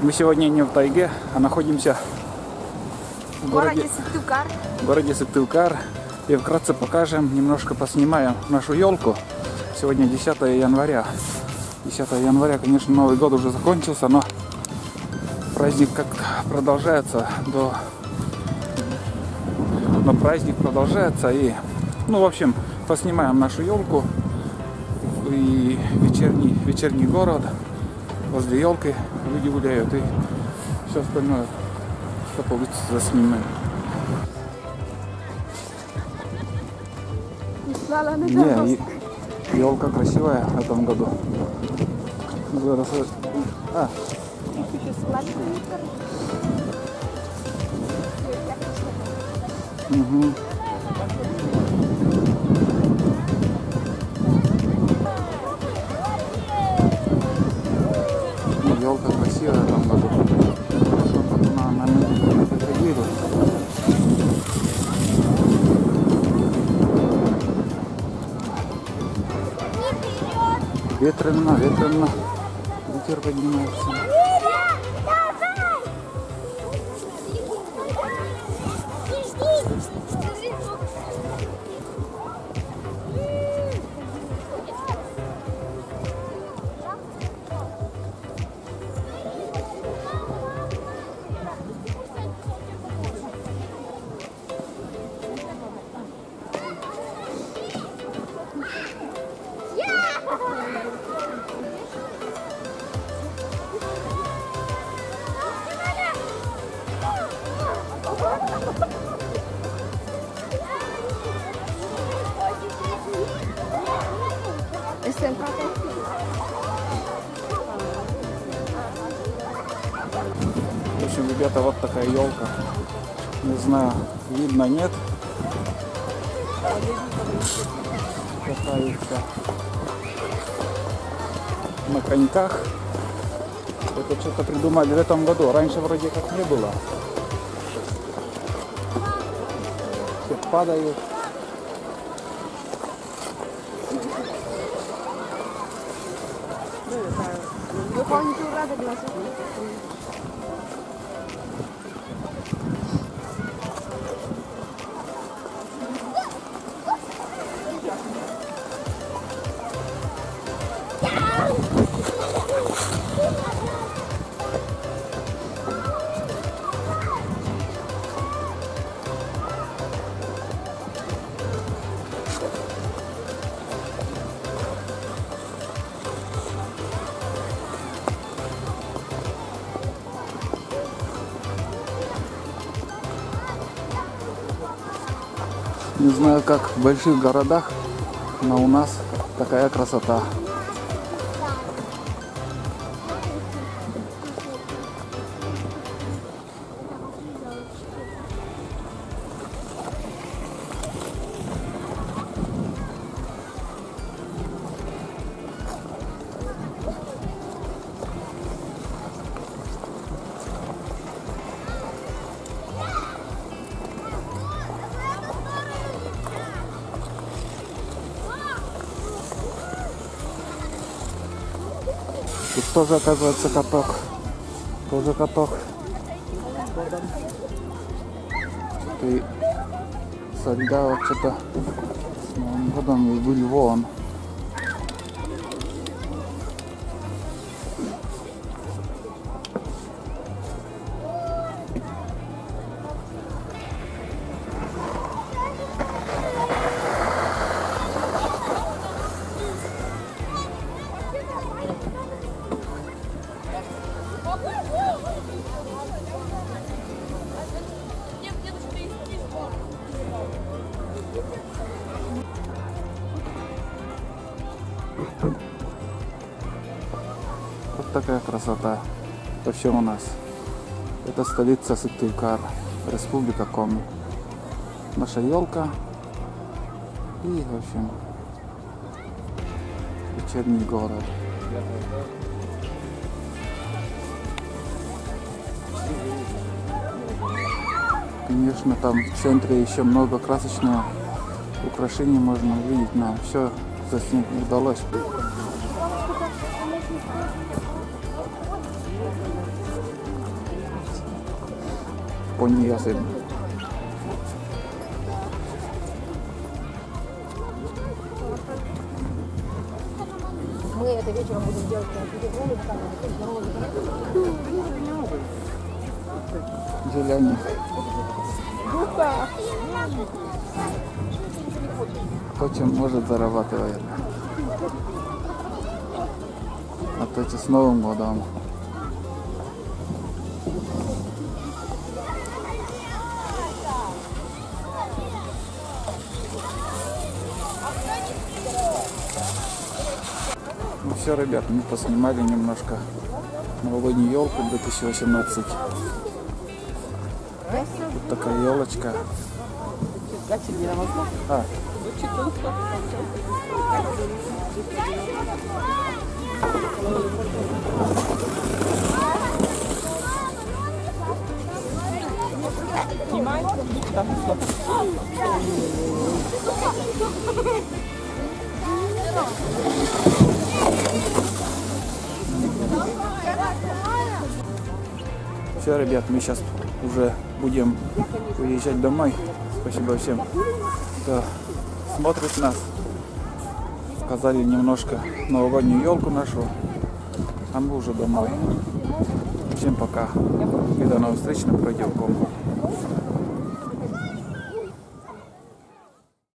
Мы сегодня не в тайге, а находимся в городе Сыктывкар. И вкратце покажем, немножко поснимаем нашу елку. Сегодня 10 января. 10 января, конечно, Новый год уже закончился, но праздник как-то продолжается и, ну, в общем, поснимаем нашу елку и вечерний город. Возле елки люди гуляют и все остальное, что получится, заснимем. Не, елка красивая в этом году. Угу. Елка красивая в этом году. Ветрено, ветер поднимается. В общем, ребята, вот такая елка. Не знаю, видно, нет. Катаются на коньках. Это что-то придумали в этом году. Раньше вроде как не было. Все падают. Не знаю, как в больших городах, но у нас такая красота. Тут тоже, оказывается, каток. Тоже каток. И со льда вот что-то с Новым годом и был вон. Вот такая красота. Это все у нас. Это столица Сыктывкар, республика Коми. Наша елка. И, в общем, вечерний город. Конечно, там в центре еще много красочного украшений можно увидеть, но все заснять не удалось. по нее. Мы это вечером будем делать Зелени. Кто чем может, зарабатывает. А то с Новым годом. Ну все, ребят, мы поснимали немножко новогоднюю елку 2018. Тут такая елочка. А. Все, ребят, мы сейчас уже будем уезжать домой. Спасибо всем, кто смотрит нас. Показали немножко новогоднюю елку нашу, а мы уже домой. Всем пока и до новых встреч на Продилком.